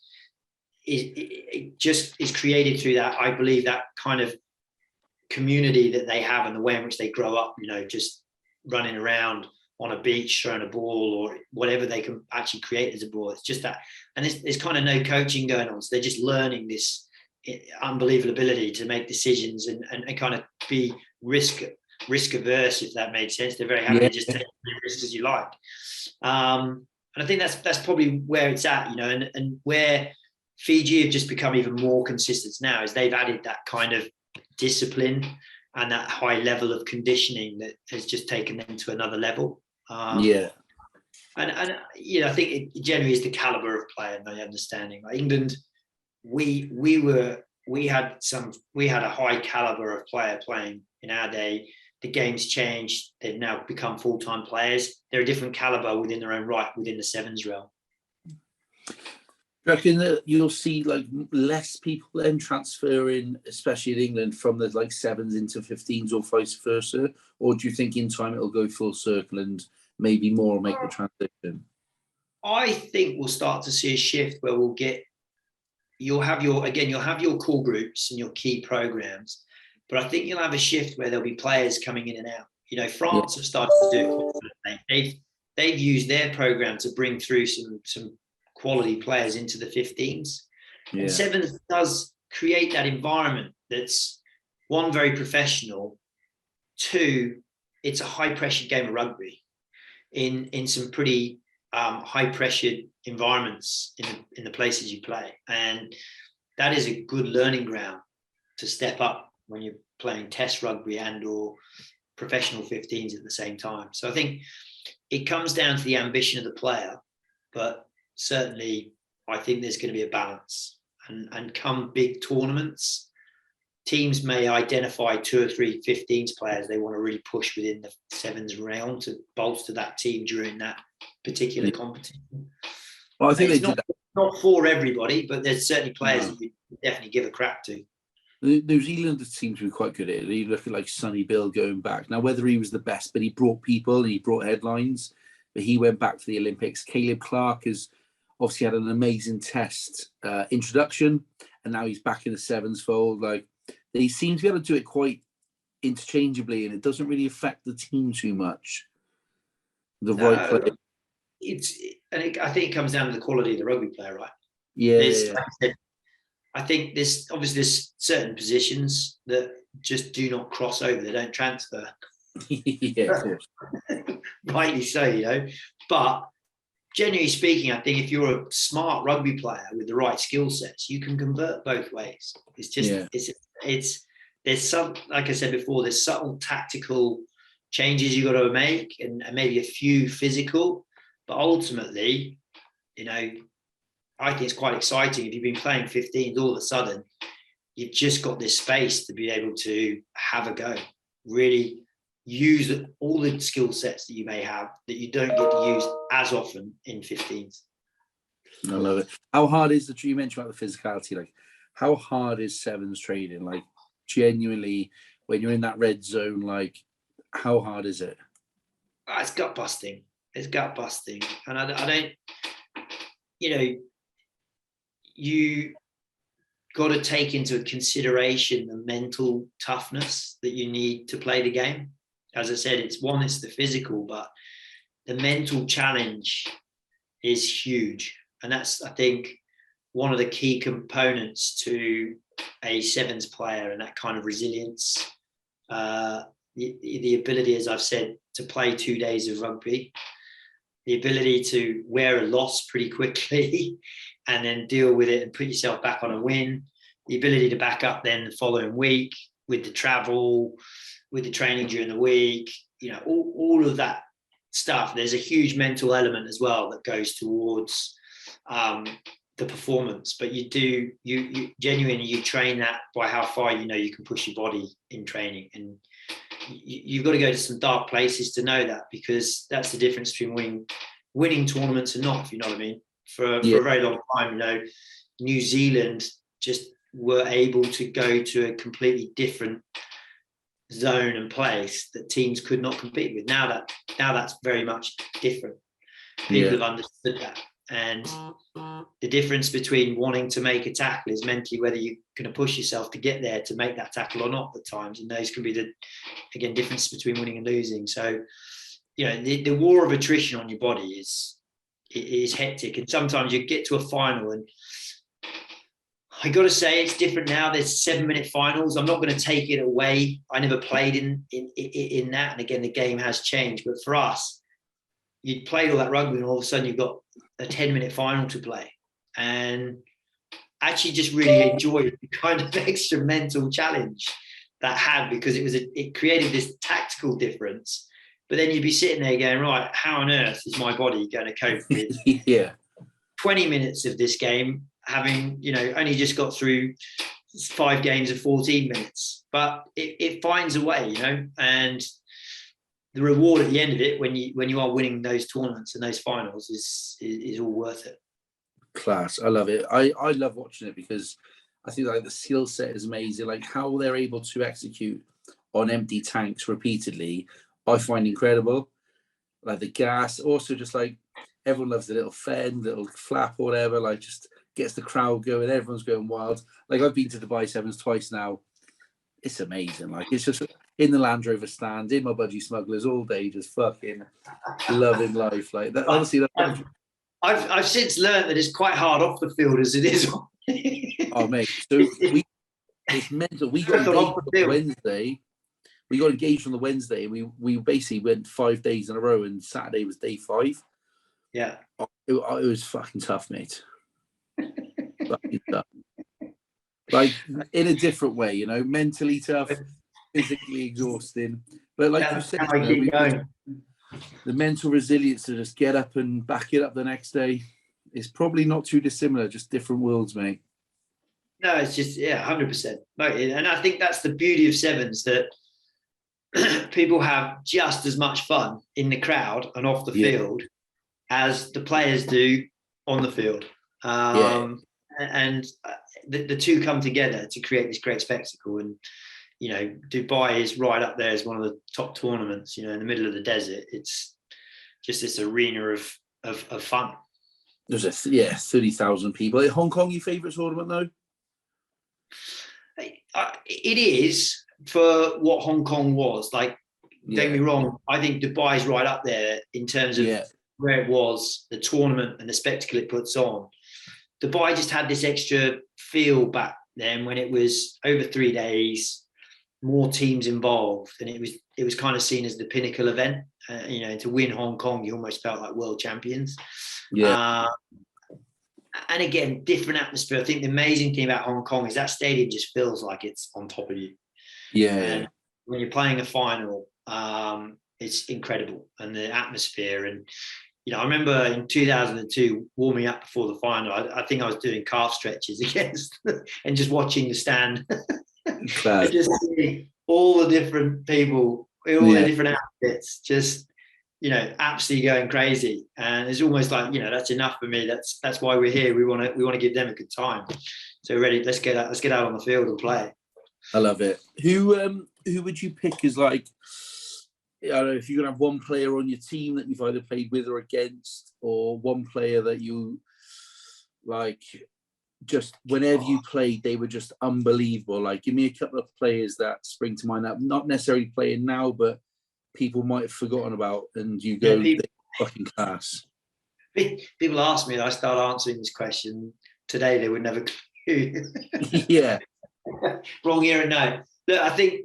Speaker 2: it just is created through that, I believe, that kind of community that they have and the way in which they grow up, just running around on a beach, throwing a ball or whatever they can actually create as a ball. It's just that. And there's kind of no coaching going on. So they're just learning this unbelievable ability to make decisions and kind of be risk averse, if that made sense. They're very happy to just take as many risks as you like. And I think that's probably where it's at, and where Fiji have just become even more consistent now is they've added that kind of discipline and that high level of conditioning that has just taken them to another level. And I think it generally is the caliber of player and the understanding. Like England, we had a high caliber of player playing in our day. The game's changed. They've now become full-time players. They're a different caliber within their own right, within the sevens realm.
Speaker 1: Do you reckon that you'll see like less people then transferring, especially in England, from the like sevens into 15s or vice versa? Or do you think in time it'll go full circle and maybe more will make the transition?
Speaker 2: I think we'll start to see a shift where you'll have your core groups and your key programs, but I think you'll have a shift where there'll be players coming in and out. France have started to do it. They've used their program to bring through some quality players into the 15s. And sevens does create that environment that's, one, very professional, two, it's a high pressured game of rugby in some pretty high pressured environments in the places you play. And that is a good learning ground to step up when you're playing test rugby and or professional 15s at the same time. So I think it comes down to the ambition of the player, but certainly I think there's going to be a balance. And come big tournaments, teams may identify 2 or 3 15s players they want to really push within the sevens realm to bolster that team during that particular competition.
Speaker 1: Well, I think
Speaker 2: it's not for everybody, but there's certainly players that you definitely give a crack to.
Speaker 1: New Zealand seems to be quite good at it. You look at like Sonny Bill going back. Now, whether he was the best, but he brought people and he brought headlines. But he went back to the Olympics. Caleb Clark has obviously had an amazing test introduction, and now he's back in the sevens fold. Like, they seem to be able to do it quite interchangeably, and it doesn't really affect the team too much. Right player.
Speaker 2: I think it comes down to the quality of the rugby player, right?
Speaker 1: Yeah.
Speaker 2: Like I said, I think there's certain positions that just do not cross over. They don't transfer.
Speaker 1: Yeah, of course.
Speaker 2: Rightly so, But generally speaking, I think if you're a smart rugby player with the right skill sets, you can convert both ways. It's just there's some, like I said before, there's subtle tactical changes you got to make and maybe a few physical, but ultimately, I think it's quite exciting. If you've been playing 15s, all of a sudden, you've just got this space to be able to have a go, really use all the skill sets that you may have that you don't get to use as often in 15s.
Speaker 1: I love it. How hard is you mentioned about the physicality, like how hard is sevens training? Like genuinely, when you're in that red zone, like how hard is it?
Speaker 2: It's gut busting. And I don't, you got to take into consideration the mental toughness that you need to play the game. As I said, it's the physical, but the mental challenge is huge. And that's, I think, one of the key components to a sevens player and that kind of resilience. The ability, as I've said, to play 2 days of rugby, the ability to wear a loss pretty quickly and then deal with it and put yourself back on a win, the ability to back up then the following week with the travel, with the training during the week, all of that stuff. There's a huge mental element as well that goes towards the performance, but you genuinely train that by how far you can push your body in training, and you've got to go to some dark places to know that, because that's the difference between winning tournaments and not, if you know what I mean. For a very long time, New Zealand just were able to go to a completely different zone and place that teams could not compete with. Now that's very much different. People have understood that. And the difference between wanting to make a tackle is mentally whether you're going to push yourself to get there to make that tackle or not at times. And those can be the difference between winning and losing. So, the war of attrition on your body is hectic. And sometimes you get to a final, and I got to say it's different now. There's 7-minute finals. I'm not going to take it away. I never played in that. And again, the game has changed. But for us, you'd played all that rugby and all of a sudden you've got a 10-minute final to play. And actually just really enjoyed the kind of extra mental challenge that had, because it created this tactical difference. But then you'd be sitting there going, right, how on earth is my body going to cope with 20 minutes of this game, having, only just got through 5 games of 14 minutes. But it finds a way, and the reward at the end of it, when you are winning those tournaments and those finals, is all worth it.
Speaker 1: Class. I love it. I love watching it because I think like the skill set is amazing. Like how they're able to execute on empty tanks repeatedly, I find incredible. Like the gas, also just like everyone loves the little fend, little flap or whatever, like just gets the crowd going, everyone's going wild. Like I've been to Dubai Sevens twice now. It's amazing. Like it's just in the Land Rover stand, in my budgie smugglers all day, just fucking loving life. Like that, honestly.
Speaker 2: I've since learned that it's quite hard off the field as it is.
Speaker 1: Oh mate, so it's mental. We got engaged on the Wednesday. We got engaged on the Wednesday, and we basically went 5 days in a row, and Saturday was day 5.
Speaker 2: Yeah,
Speaker 1: it was fucking tough, mate. Fucking tough. Like in a different way, mentally tough, physically exhausting. But like you said, the mental resilience to just get up and back it up the next day is probably not too dissimilar, just different worlds, mate.
Speaker 2: No, it's just 100%. And I think that's the beauty of sevens, that people have just as much fun in the crowd and off the field as the players do on the field. And the two come together to create this great spectacle. And, Dubai is right up there as one of the top tournaments, in the middle of the desert. It's just this arena of fun.
Speaker 1: There's 30,000 people. Hong Kong, your favourite tournament, though?
Speaker 2: It is, for what Hong Kong was. Like, don't get me wrong, I think Dubai is right up there in terms of where it was, the tournament and the spectacle it puts on. Dubai just had this extra feel back then when it was over 3 days, more teams involved, and it was kind of seen as the pinnacle event. To win Hong Kong, you almost felt like world champions. And again, different atmosphere. I think the amazing thing about Hong Kong is that stadium just feels like it's on top of you. And when you're playing a final, it's incredible, and the atmosphere. And I remember in 2002 warming up before the final. I think I was doing calf stretches against and just watching the stand. And just seeing all the different people, all the different outfits, just absolutely going crazy. And it's almost like, that's enough for me. That's why we're here. We want to give them a good time. So ready, let's get out on the field and play.
Speaker 1: I love it. Who would you pick as, like, I don't know, if you're gonna have one player on your team that you've either played with or against, or one player that you like, just whenever you played, they were just unbelievable. Like, give me a couple of players that spring to mind that not necessarily playing now, but people might have forgotten about, and you go, fucking class.
Speaker 2: People ask me, and I start answering this question today, they would never clue. Wrong here and no. Look, I think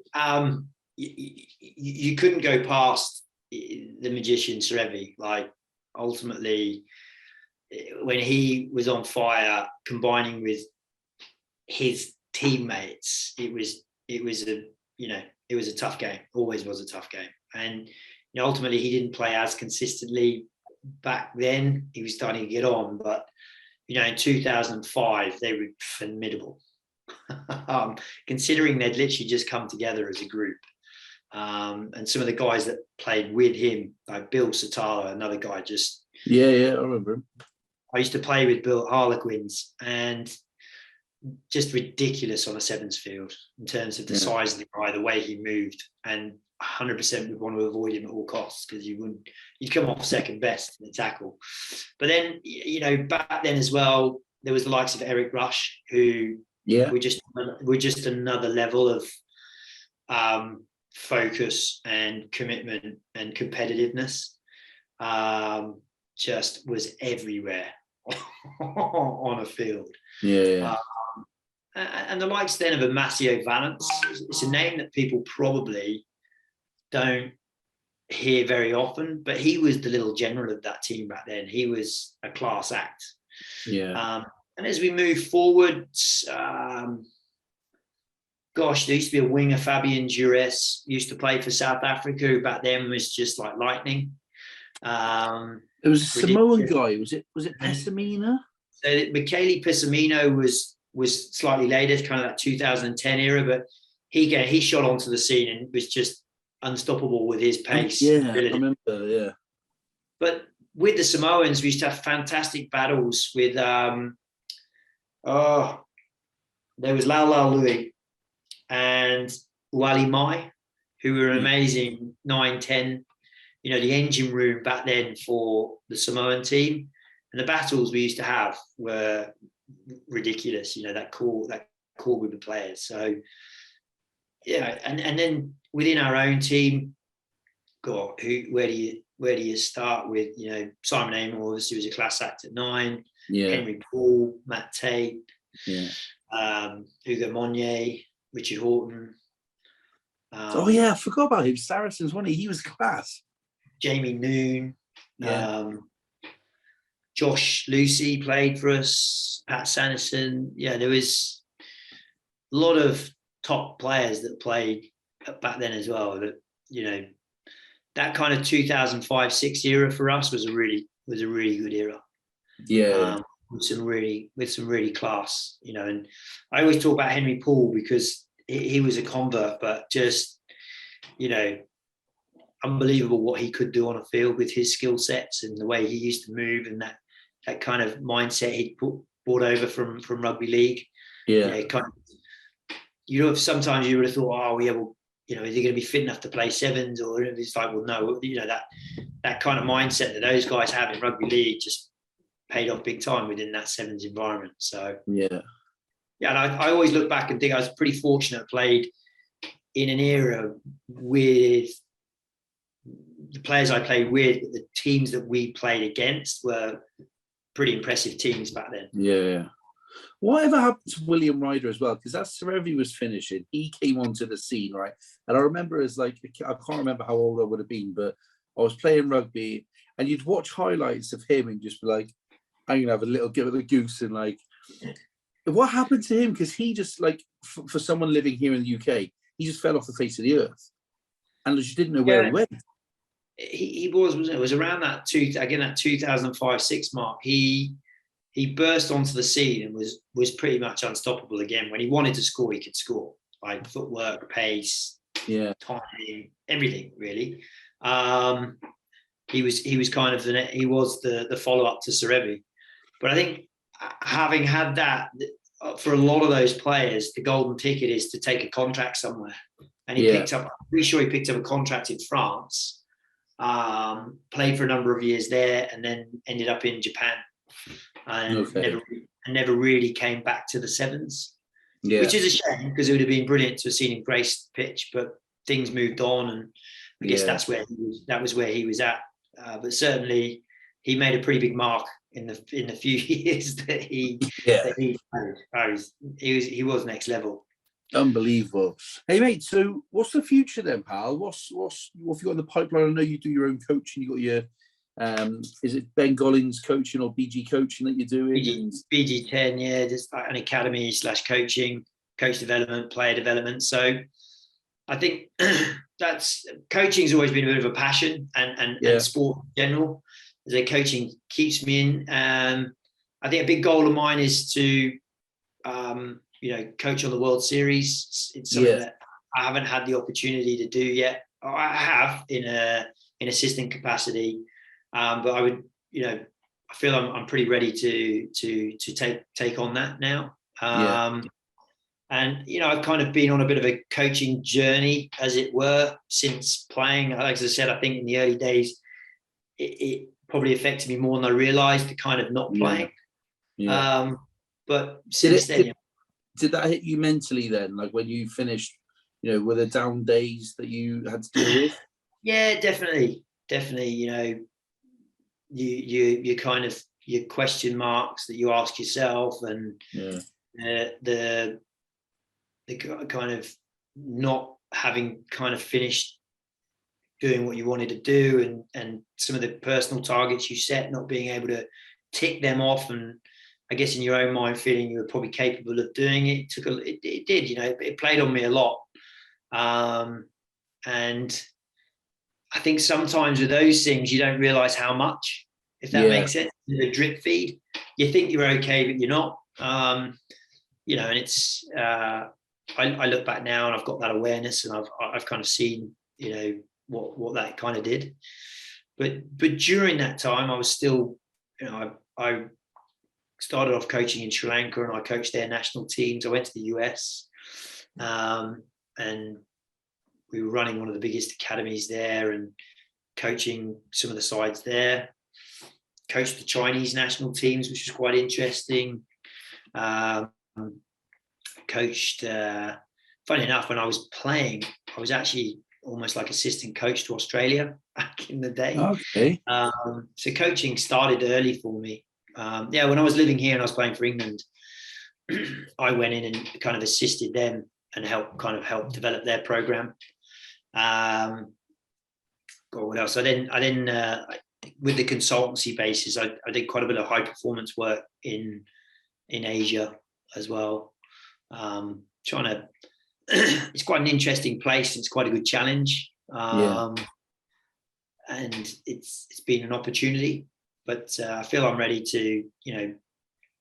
Speaker 2: you couldn't go past the magician Serevi. Like, ultimately, when he was on fire, combining with his teammates, it was a tough game. Always was a tough game. And ultimately, he didn't play as consistently back then. He was starting to get on, but in 2005, they were formidable. Considering they'd literally just come together as a group. And some of the guys that played with him, like Bill Satala, another guy, just...
Speaker 1: I remember him.
Speaker 2: I used to play with Bill at Harlequins, and just ridiculous on a sevens field in terms of the size of the guy, the way he moved, and 100% would want to avoid him at all costs, because you'd come off second best in the tackle. But then, back then as well, there was the likes of Eric Rush, who were just another level of focus and commitment and competitiveness. Just was everywhere on a field. And the likes then of Amasio Valence. It's a name that people probably don't hear very often, but he was the little general of that team back then. He was a class act. And as we move forward, there used to be a winger, Fabian Jures, used to play for South Africa, who back then was just like lightning.
Speaker 1: It was a Samoan guy. Was it Pessamina?
Speaker 2: So Michele Pessamino was slightly later, kind of that 2010 era, but he shot onto the scene and was just unstoppable with his pace.
Speaker 1: I remember.
Speaker 2: But with the Samoans, we used to have fantastic battles with there was Lau Louis and Wally Mai, who were amazing 9-10. The engine room back then for the Samoan team, and the battles we used to have were ridiculous. that core group of players. So and then within our own team, where do you start with? Simon Amor obviously was a class act at 9. Henry Paul, Matt Tate, Hugo Monnier, Richard Horton.
Speaker 1: I forgot about him. Saracens, wasn't he? He was class.
Speaker 2: Jamie Noon, Josh Lucy played for us, Pat Sanderson. There was a lot of top players that played back then as well. That that kind of 2005-6 era for us was a really good era. with some really class, and I always talk about Henry Poole because he was a convert, but just, unbelievable what he could do on a field with his skill sets and the way he used to move, and that kind of mindset he brought over from rugby league. Sometimes you would have thought, oh yeah, well, is he going to be fit enough to play sevens? Or it's like, well, no, that kind of mindset that those guys have in rugby league just paid off big time within that sevens environment. So and I always look back and think I was pretty fortunate, played in an era with the players I played with, but the teams that we played against were pretty impressive teams back then.
Speaker 1: Yeah. Whatever happened to William Ryder as well? Because as Serevi was finishing, he came onto the scene, right? And I remember I can't remember how old I would have been, but I was playing rugby and you'd watch highlights of him and just be like, I'm going to have a little give of the goose. And like, what happened to him? Because he just for someone living here in the UK, he just fell off the face of the earth. And you didn't know where he went.
Speaker 2: He was around that 2005-6 mark. He burst onto the scene and was pretty much unstoppable again. When he wanted to score, he could score. Like footwork, pace, timing, everything really. He was kind of the follow up to Serevi. But I think having had that, for a lot of those players, the golden ticket is to take a contract somewhere. And I'm pretty sure he picked up a contract in France, played for a number of years there, and then ended up in Japan. And never really came back to the sevens, which is a shame because it would have been brilliant to have seen him grace the pitch, but things moved on, and I guess that was where he was at. But certainly he made a pretty big mark in the few years that he played. He was next level.
Speaker 1: Unbelievable. Hey mate, so what's the future then, pal? What have you got in the pipeline? I know you do your own coaching. You got your is it Ben Gollings coaching or BG coaching that you're doing?
Speaker 2: BG10, just an academy / coaching, coach development, player development. So I think that's coaching's always been a bit of a passion, and sport in general. The coaching keeps me in. I think a big goal of mine is to coach on the World Series. It's something that I haven't had the opportunity to do yet. I have in assistant capacity. But I would, I feel I'm pretty ready to take on that now. And I've kind of been on a bit of a coaching journey, as it were, since playing. Like as I said, I think in the early days, it probably affected me more than I realised, the kind of not playing. But since then,
Speaker 1: did that hit you mentally then? Like when you finished, were there down days that you had to deal with?
Speaker 2: Yeah, definitely. You kind of your question marks that you ask yourself, and the kind of not having kind of finished doing what you wanted to do, and some of the personal targets you set, not being able to tick them off, and I guess in your own mind feeling you were probably capable of doing it. It did, it played on me a lot, and I think sometimes with those things you don't realise how much, if that makes sense. The drip feed, you think you're okay, but you're not. And it's I look back now and I've got that awareness, and I've kind of seen what that kind of did. But during that time, I was still, I started off coaching in Sri Lanka, and I coached their national teams. I went to the US, and we were running one of the biggest academies there and coaching some of the sides there. Coached the Chinese national teams, which was quite interesting. Coached, funny enough, when I was playing, I was actually almost like assistant coach to Australia back in the day.
Speaker 1: Okay.
Speaker 2: So coaching started early for me. When I was living here and I was playing for England, I went in and kind of assisted them and help develop their program. What else? I then with the consultancy basis, I did quite a bit of high performance work in Asia as well. It's quite an interesting place. It's quite a good challenge, and it's been an opportunity. But I feel I'm ready to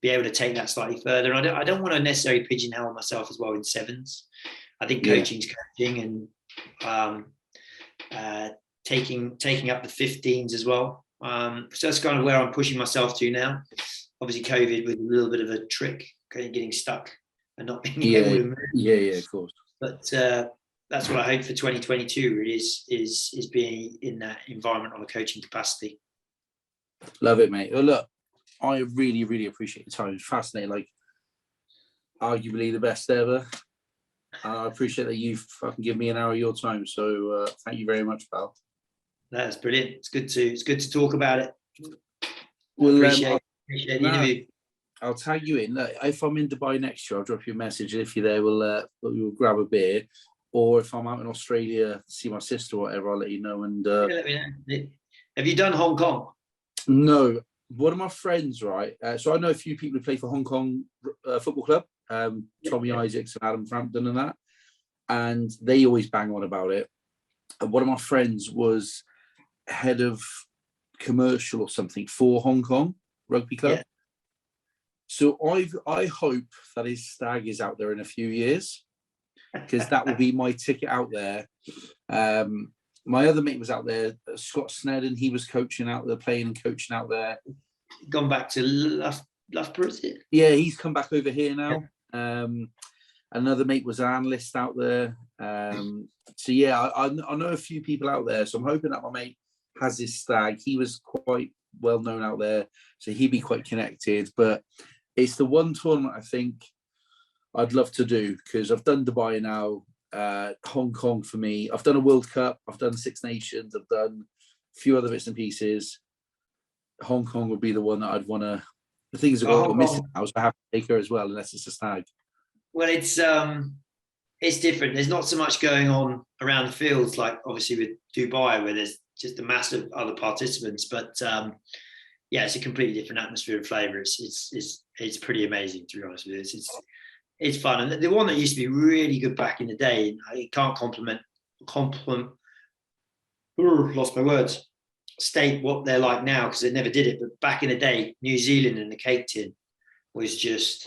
Speaker 2: be able to take that slightly further. And I don't want to necessarily pigeonhole myself as well in sevens. I think coaching's coaching, and taking up the 15s as well. So that's kind of where I'm pushing myself to now. Obviously, COVID was a little bit of a trick, getting stuck and not being able to move.
Speaker 1: Yeah, of course.
Speaker 2: But that's what I hope for 2022. Really is being in that environment on a coaching capacity.
Speaker 1: Love it, mate. Well, look, I really, really appreciate your time. It's fascinating. Like, arguably the best ever. I appreciate that you've fucking given me an hour of your time. So thank you very much, pal.
Speaker 2: That's brilliant. It's good to talk about it.
Speaker 1: Well,
Speaker 2: appreciate the interview.
Speaker 1: I'll tag you in. If I'm in Dubai next year, I'll drop you a message. If you're there, we'll grab a beer. Or if I'm out in Australia to see my sister or whatever, I'll let you know. And
Speaker 2: let me know. Have you done Hong Kong?
Speaker 1: No. One of my friends, right? So I know a few people who play for Hong Kong Football Club, Tommy Isaacs and Adam Frampton and that. And they always bang on about it. And one of my friends was head of commercial or something for Hong Kong Rugby Club. Yeah. So I hope that his stag is out there in a few years, because that will be my ticket out there. My other mate was out there, Scott Snedden. He was coaching out there, playing and coaching out there.
Speaker 2: Gone back to Loughborough, is it?
Speaker 1: Yeah, he's come back over here now. Yeah. Another mate was an analyst out there. So yeah, I know a few people out there. So I'm hoping that my mate has his stag. He was quite well known out there, so he'd be quite connected. But it's the one tournament I think I'd love to do, because I've done Dubai now, Hong Kong for me. I've done a World Cup, I've done Six Nations, I've done a few other bits and pieces. Hong Kong would be the one that I'd want to. The things that are missing now, so I have to take her as well, unless it's a stag.
Speaker 2: Well, it's different. There's not so much going on around the fields like obviously with Dubai, where there's just a mass of other participants. But yeah, it's a completely different atmosphere and flavour. It's pretty amazing, to be honest with you. It's fun, and the one that used to be really good back in the day, I can't lost my words. State what they're like now, because they never did it. But back in the day, New Zealand and the cake tin was just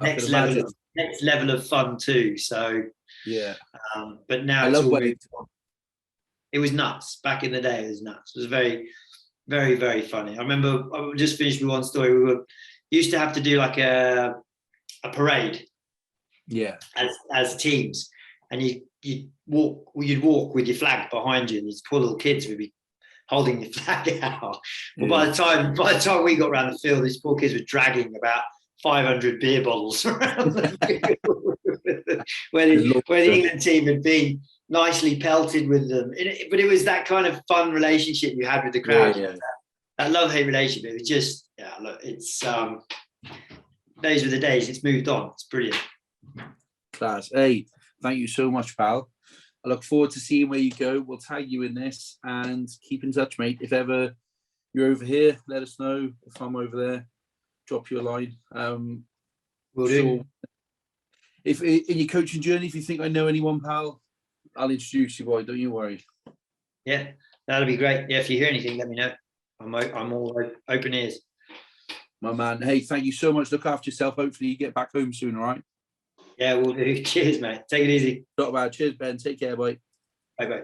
Speaker 2: next level of fun too. So
Speaker 1: yeah,
Speaker 2: but now it was nuts. Back in the day, it was nuts. It was very, very, very funny. I remember I just finished with one story. We used to have to do like a parade, as teams, and you'd walk with your flag behind you, and these poor little kids would be holding your flag out. Well, by the time we got around the field, these poor kids were dragging about 500 beer bottles around the field, where the England team had been nicely pelted with them. But it was that kind of fun relationship you had with the crowd. That love-hate relationship. It was just, look, it's those were the days. It's moved on. It's brilliant.
Speaker 1: Class. Hey, thank you so much, pal. I look forward to seeing where you go. We'll tag you in this and keep in touch, mate. If ever you're over here, let us know. If I'm over there, drop you a line.
Speaker 2: Will do.
Speaker 1: If in your coaching journey, if you think I know anyone, pal, I'll introduce you, boy. Don't you worry.
Speaker 2: Yeah, that'll be great. Yeah, if you hear anything, let me know. I'm all open ears.
Speaker 1: My man. Hey, thank you so much. Look after yourself. Hopefully you get back home soon, all right?
Speaker 2: Yeah, we'll do. Cheers, mate. Take it easy.
Speaker 1: Not bad. Cheers, Ben. Take care, bye.
Speaker 2: Bye-bye.